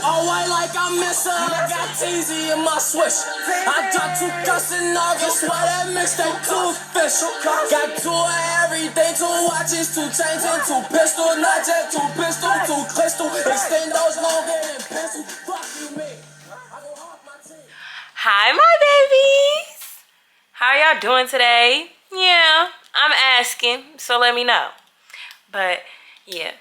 All white like I miss her. I got TZ in my switch. I dropped 2 gusts in August. Why that mixtape too official? Got 2 of everything, 2 watches, 2 chains, and 2 pistols. Not just 2 pistols, 2 crystal. Extend those longer than pencil. Fuck you, me. Hi, my babies. How y'all doing today? Yeah, I'm asking, so let me know. But yeah,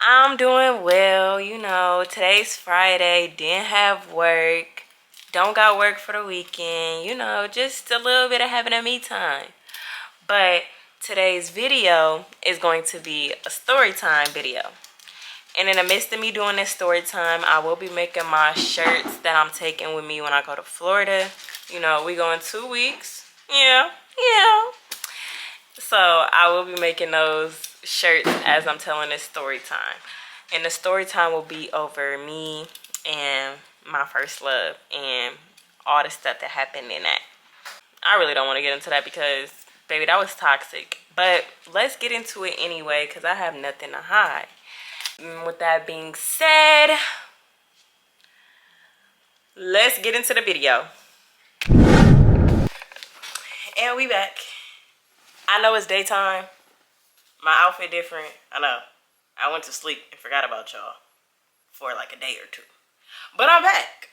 I'm doing well. You know, today's Friday, didn't have work, don't got work for the weekend, you know, just a little bit of having a me time. But today's video is going to be a story time video. And in the midst of me doing this story time, I will be making my shirts that I'm taking with me when I go to Florida. You know, we go in 2 weeks. Yeah. So I will be making those shirts as I'm telling this story time. And the story time will be over me and my first love and all the stuff that happened in that. I really don't want to get into that because, baby, that was toxic. But let's get into it anyway because I have nothing to hide. With that being said, let's get into the video. And we back. I know it's daytime. My outfit different. I know. I went to sleep and forgot about y'all for like a day or 2. But I'm back.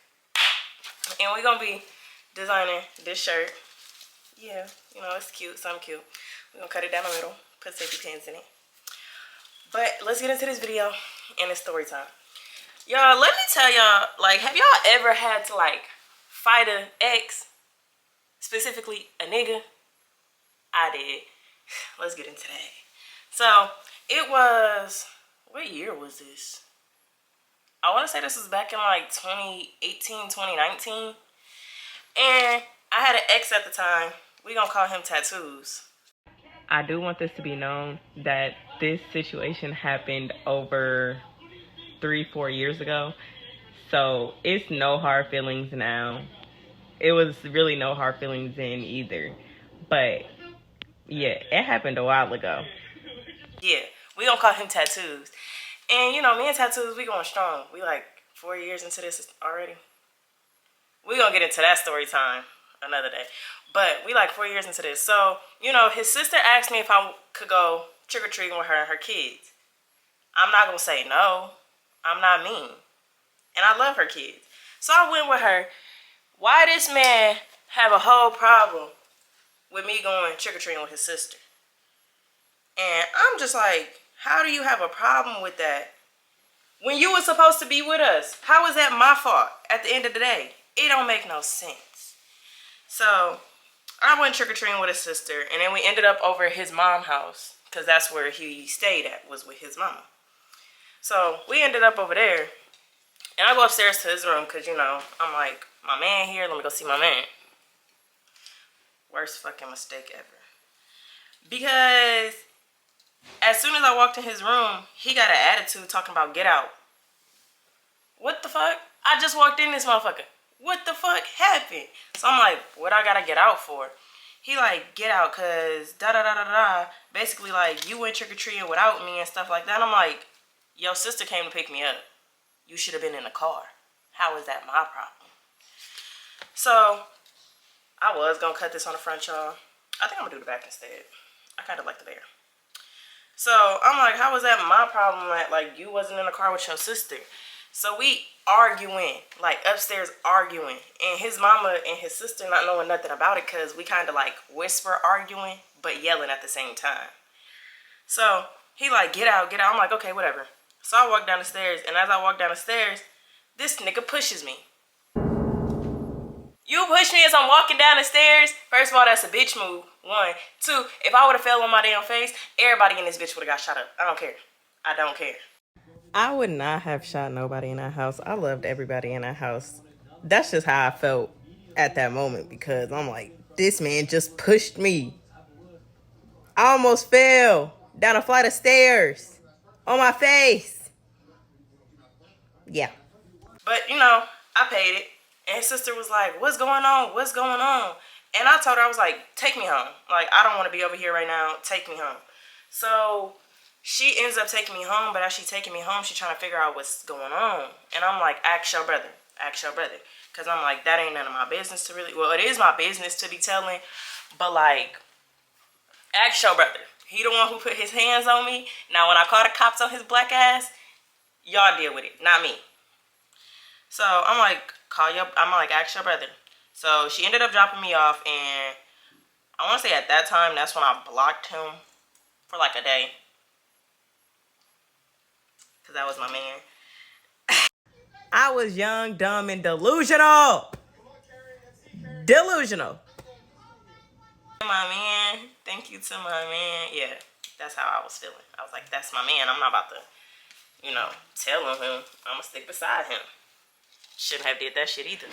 And we're going to be designing this shirt. Yeah, you know, it's cute. Something cute. We're going to cut it down the middle. Put safety pins in it. But let's get into this video and it's story time. Y'all, let me tell y'all, like, have y'all ever had to, like, fight an ex? Specifically, a nigga? I did. Let's get into that. So, it was, what year was this? I want to say this was back in, like, 2018, 2019. And I had an ex at the time. We gonna call him Tattoos. I do want this to be known that this situation happened over 3-4 years ago. So it's no hard feelings now. It was really no hard feelings then either. But yeah, it happened a while ago. Yeah, we gonna call him Tattoos. And you know, me and Tattoos, we going strong. We like 4 years into this already. We gonna get into that story time another day. But we like 4 years into this. So, you know, his sister asked me if I could go trick-or-treating with her and her kids. I'm not gonna say no. I'm not mean. And I love her kids. So I went with her. Why this man have a whole problem with me going trick-or-treating with his sister? And I'm just like, how do you have a problem with that when you were supposed to be with us? How is that my fault at the end of the day? It don't make no sense. So I went trick-or-treating with his sister, and then we ended up over at his mom's house because that's where he stayed at, was with his mama. So we ended up over there, and I go upstairs to his room because, you know, I'm like, my man here, let me go see my man. Worst fucking mistake ever. Because as soon as I walked in his room, he got an attitude talking about get out. What the fuck? I just walked in this motherfucker. What the fuck happened? So I'm like, what I gotta get out for? He like, get out cause da-da-da-da-da. Basically like, you went trick-or-treating without me and stuff like that. I'm like, your sister came to pick me up. You should have been in the car. How is that my problem? So, I was gonna cut this on the front, y'all. I think I'm gonna do the back instead. I kinda like the bear. So, I'm like, how was that my problem that, like, you wasn't in the car with your sister? So, we arguing, like, upstairs arguing. And his mama and his sister not knowing nothing about it because we kind of, like, whisper arguing, but yelling at the same time. So, he like, get out, get out. I'm like, okay, whatever. So, I walk down the stairs. And as I walk down the stairs, this nigga pushes me. You push me as I'm walking down the stairs. First of all, that's a bitch move. 1. 2, if I would have fell on my damn face, everybody in this bitch would have got shot up. I don't care. I don't care. I would not have shot nobody in that house. I loved everybody in that house. That's just how I felt at that moment because I'm like, this man just pushed me. I almost fell down a flight of stairs on my face. Yeah. But, you know, I paid it. And his sister was like, what's going on? What's going on? And I told her, I was like, take me home. Like, I don't want to be over here right now. Take me home. So She ends up taking me home, but as she taking me home, she trying to figure out what's going on. And I'm like, ask your brother. Ask your brother. Because I'm like, that ain't none of my business to really... Well, it is my business to be telling. But, like, ask your brother. He the one who put his hands on me. Now, when I call the cops on his black ass, y'all deal with it, not me. So, I'm like, ask your brother. So, she ended up dropping me off. And I want to say at that time, that's when I blocked him for, like, a day. Because that was my man. I was young, dumb, and delusional. Delusional. My man. Thank you to my man. Yeah, that's how I was feeling. I was like, that's my man. I'm not about to, tell him. I'm going to stick beside him. Shouldn't have did that shit either.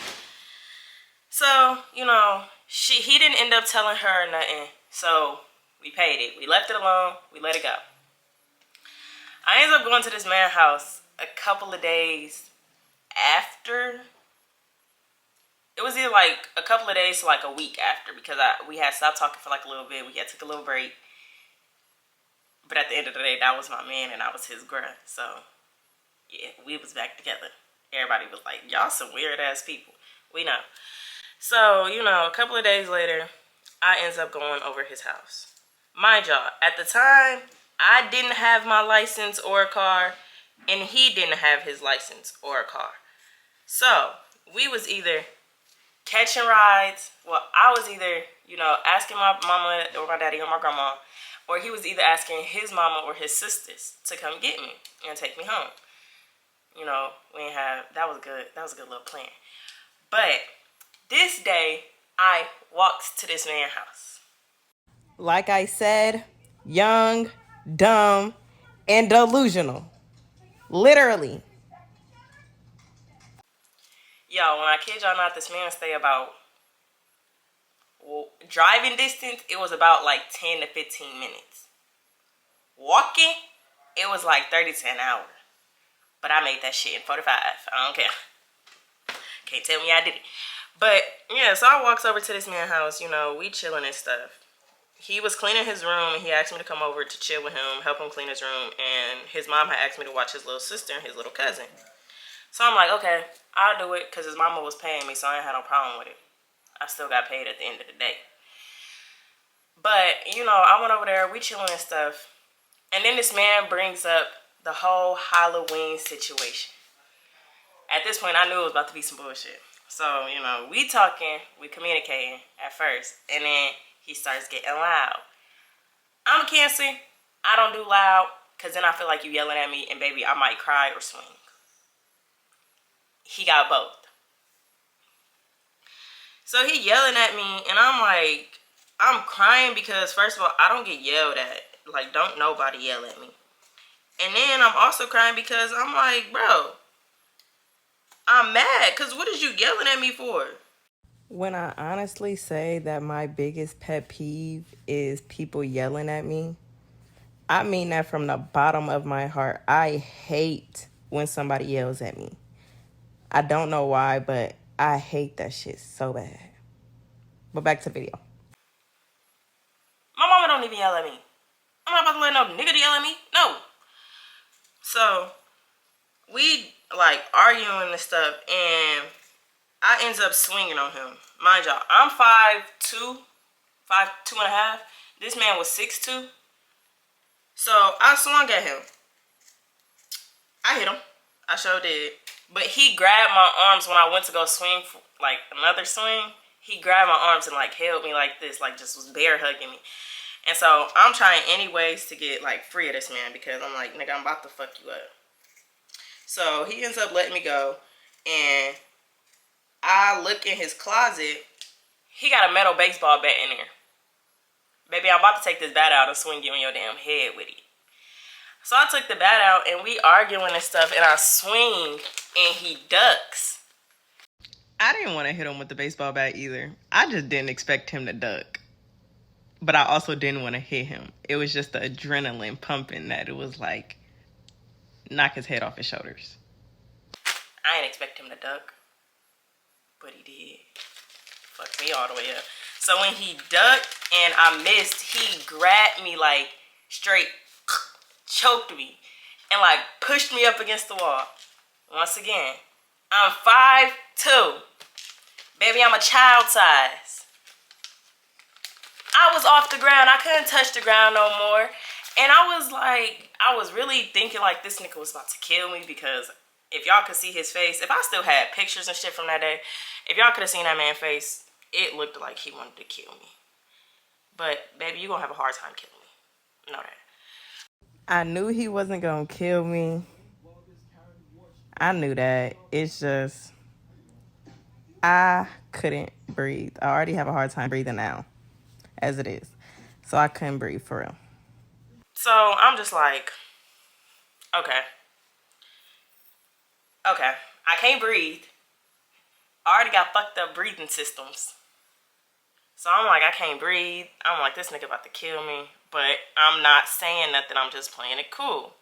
So, he didn't end up telling her nothing. So, we paid it. We left it alone. We let it go. I ended up going to this man's house a couple of days after. It was either like a couple of days to like a week after, because we had stopped talking for like a little bit. We had took a little break. But at the end of the day, that was my man and I was his girl. So, yeah, we was back together. Everybody was like, y'all some weird ass people. We know. So, a couple of days later, I ends up going over his house. Mind y'all, at the time, I didn't have my license or a car, and he didn't have his license or a car. So, we was either catching rides. Well, I was either, asking my mama or my daddy or my grandma, or he was either asking his mama or his sisters to come get me and take me home. We didn't have, that was good. That was a good little plan. But this day, I walked to this man's house. Like I said, young, dumb, and delusional. Literally. Yo, when I kid y'all not, this man stay about, driving distance, it was about like 10 to 15 minutes. Walking, it was like 30 to an hour. But I made that shit in 45. I don't care. Can't tell me I did it. But, yeah, so I walks over to this man's house, we chilling and stuff. He was cleaning his room, and he asked me to come over to chill with him, help him clean his room, and his mom had asked me to watch his little sister and his little cousin. So I'm like, okay, I'll do it, because his mama was paying me, so I ain't had no problem with it. I still got paid at the end of the day. But, I went over there, we chilling and stuff, and then this man brings up the whole Halloween situation. At this point, I knew it was about to be some bullshit. So, we talking, we communicating at first, and then he starts getting loud. I'm a Cancer. I don't do loud, because then I feel like you yelling at me, and baby, I might cry or swing. He got both. So he yelling at me, and I'm like, I'm crying because, first of all, I don't get yelled at. Like, don't nobody yell at me. And then I'm also crying because I'm like, bro, I'm mad, because what is you yelling at me for? When I honestly say that my biggest pet peeve is people yelling at me, I mean that from the bottom of my heart. I hate when somebody yells at me. I don't know why, but I hate that shit so bad. But back to the video. My mama don't even yell at me. I'm not about to let no nigga yell at me. No. So, we like arguing and stuff, and I ends up swinging on him. Mind y'all, I'm 5'2", 5'2.5". This man was 6'2". So I swung at him. I hit him. I sure did. But he grabbed my arms when I went to go swing for like another swing. He grabbed my arms and like held me like this, like just was bear hugging me. And so I'm trying anyways to get like free of this man, because I'm like, nigga, I'm about to fuck you up. So he ends up letting me go, and I look in his closet. He got a metal baseball bat in there. Baby, I'm about to take this bat out and swing you in your damn head with it. So I took the bat out, and we arguing and stuff, and I swing, and he ducks. I didn't want to hit him with the baseball bat either. I just didn't expect him to duck. But I also didn't want to hit him. It was just the adrenaline pumping that it was like, knock his head off his shoulders. I didn't expect him to duck, but he did. Fucked me all the way up. So when he ducked and I missed, he grabbed me like straight choked me and like pushed me up against the wall. Once again, I'm 5'2". Baby, I'm a child size. I was off the ground. I couldn't touch the ground no more. And I was like, I was really thinking like this nigga was about to kill me, because if y'all could see his face, if I still had pictures and shit from that day, if y'all could have seen that man's face, it looked like he wanted to kill me. But baby, you gonna have a hard time killing me. Know that. I knew he wasn't gonna kill me. I knew that. It's just, I couldn't breathe. I already have a hard time breathing now, as it is. So I couldn't breathe for real. So I'm just like, okay. I can't breathe. I already got fucked up breathing systems. So I'm like, I can't breathe. I'm like, this nigga about to kill me. But I'm not saying nothing. I'm just playing it cool.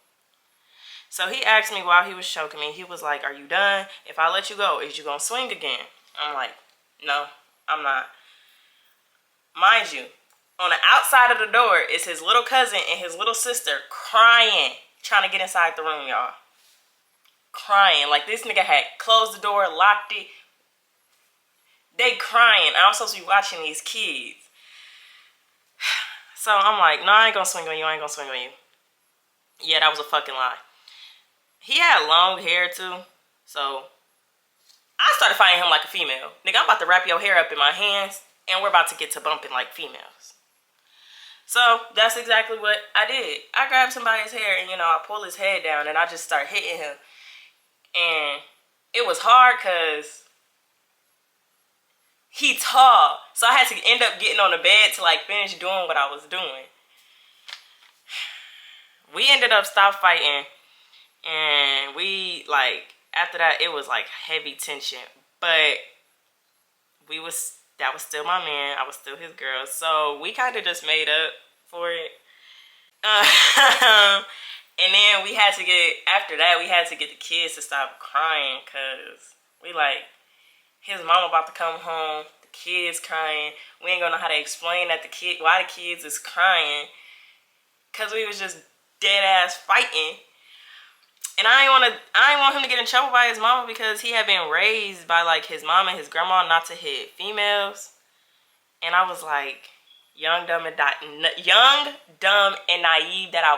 So he asked me while he was choking me, he was like, are you done? If I let you go, is you gonna swing again? I'm like, no, I'm not. Mind you, on the outside of the door is his little cousin and his little sister crying, trying to get inside the room, y'all. Crying. Like this nigga had closed the door, locked it. They crying. I'm supposed to be watching these kids. So I'm like, no, I ain't gonna swing on you. I ain't gonna swing on you. Yeah, that was a fucking lie. He had long hair too. So I started fighting him like a female. Nigga, I'm about to wrap your hair up in my hands and we're about to get to bumping like females. So that's exactly what I did. I grabbed somebody's hair and, I pull his head down and I just start hitting him. And it was hard because he tall. So I had to end up getting on the bed to like finish doing what I was doing. We ended up stop fighting. And we like, after that, it was like heavy tension. But that was still my man. I was still his girl. So we kind of just made up for it. And then after that, we had to get the kids to stop crying, because we like, his mama about to come home, the kids crying. We ain't gonna know how to explain that why the kids is crying, because we was just dead ass fighting. And I ain't want him to get in trouble by his mama, because he had been raised by like his mom and his grandma not to hit females. And I was like, young, dumb, and naive that I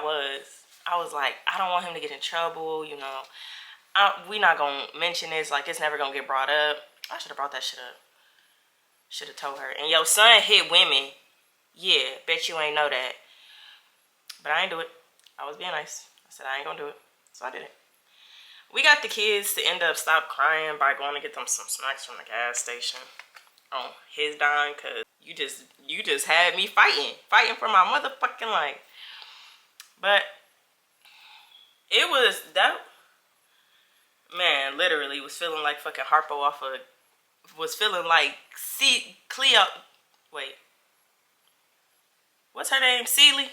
was like, I don't want him to get in trouble, we not gonna mention this, like it's never gonna get brought up. I should have brought that shit up. Should have told her. And your son hit women. Yeah, bet you ain't know that. But I ain't do it. I was being nice. I said I ain't gonna do it. So I did it. We got the kids to end up stop crying by going to get them some snacks from the gas station on his dime, because you just had me fighting for my motherfucking life. But it was that, man, literally was feeling like fucking Harpo was feeling like Cleo, wait, what's her name, Celie?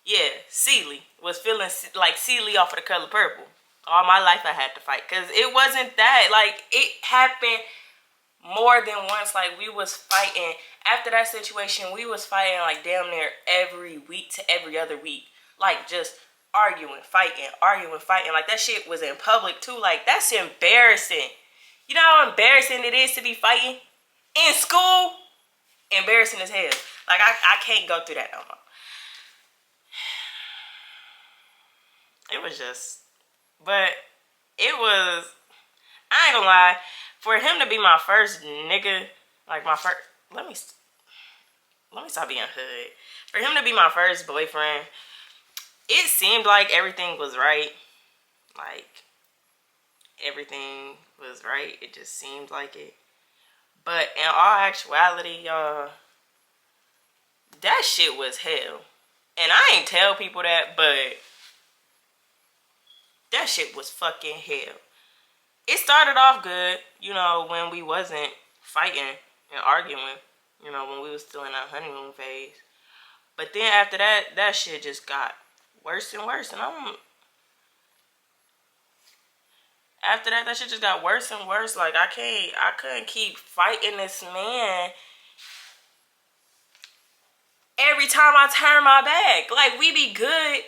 Yeah, Celie was feeling like Celie off of The Color Purple. All my life I had to fight, because it wasn't that, like, it happened more than once. Like, we was fighting, after that situation, we was fighting like damn near every week to every other week, like just arguing, fighting, like that shit was in public too. Like, that's embarrassing. You know how embarrassing it is to be fighting in school? Embarrassing as hell. Like, I can't go through that no more. It was just, but it was, I ain't gonna lie, for him to be my first nigga, like my first, let me stop being hood. For him to be my first boyfriend, it seemed like everything was right. Like, everything was right. It just seemed like it. But in all actuality, y'all, that shit was hell. And I ain't tell people that, but that shit was fucking hell. It started off good, when we wasn't fighting and arguing, when we was still in our honeymoon phase. But then after that, that shit just got worse and worse. And after that, that shit just got worse and worse. Like, I couldn't keep fighting this man every time I turn my back. Like, we be good.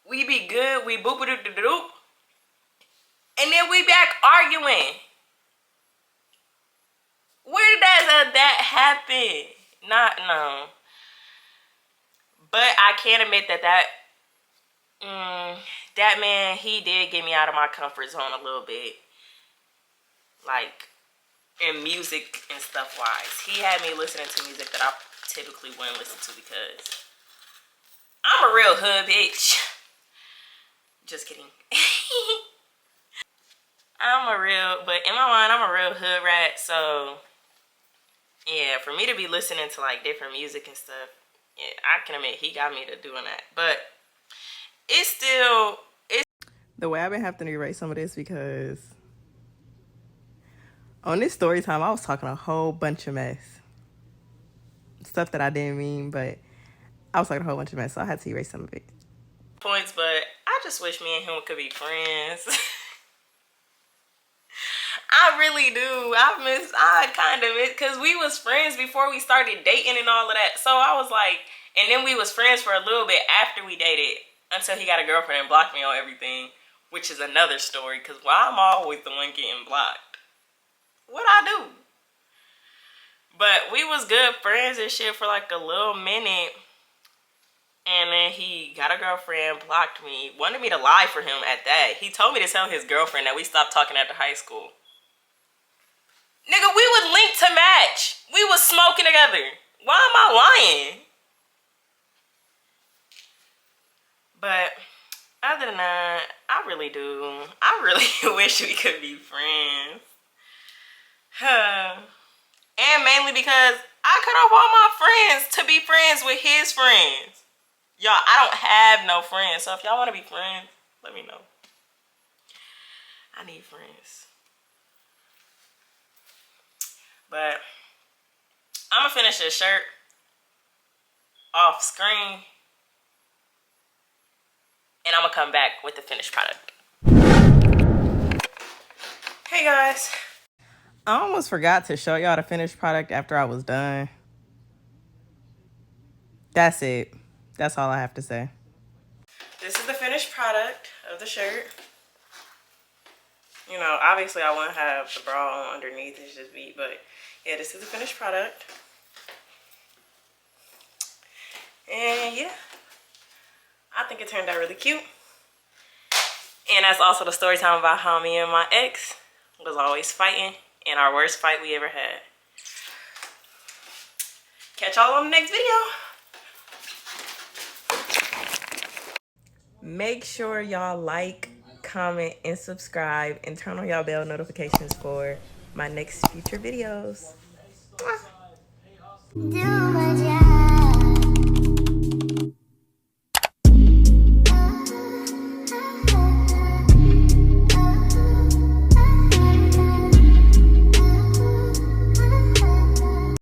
We be good. We boop a doop doop doop. And then we back arguing. Where did that happen? No. But I can admit that man, he did get me out of my comfort zone a little bit. Like, in music and stuff wise. He had me listening to music that I typically wouldn't listen to because I'm a real hood bitch. Just kidding. But in my mind, I'm a real hood rat, so yeah, for me to be listening to like different music and stuff, yeah, I can admit he got me to doing that. But it's the way I've been having to erase some of this because on this story time I was talking a whole bunch of mess. Stuff that I didn't mean, but I was talking a whole bunch of mess, so I had to erase some of it. Points, but I just wish me and him could be friends. I really do. I kind of miss, because we was friends before we started dating and all of that. So I was like, and then we was friends for a little bit after we dated until he got a girlfriend and blocked me on everything, which is another story because I'm always the one getting blocked. What I do? But we was good friends and shit for like a little minute. And then he got a girlfriend, blocked me, wanted me to lie for him at that. He told me to tell his girlfriend that we stopped talking after high school. Nigga, we would link to match. We was smoking together. Why am I lying? But other than that, I really do. I really wish we could be friends. And mainly because I cut off all my friends to be friends with his friends. Y'all, I don't have no friends. So if y'all want to be friends, let me know. I need friends. But I'm going to finish this shirt off screen. And I'm going to come back with the finished product. Hey guys. I almost forgot to show y'all the finished product after I was done. That's it. That's all I have to say. This is the finished product of the shirt. You know, obviously I wouldn't have the bra on underneath. It's just me. But yeah, this is the finished product. And yeah, I think it turned out really cute. And that's also the story time about how me and my ex was always fighting in our worst fight we ever had. Catch y'all on the next video. Make sure y'all like, comment, and subscribe, and turn on y'all bell notifications for my next future videos. Mwah.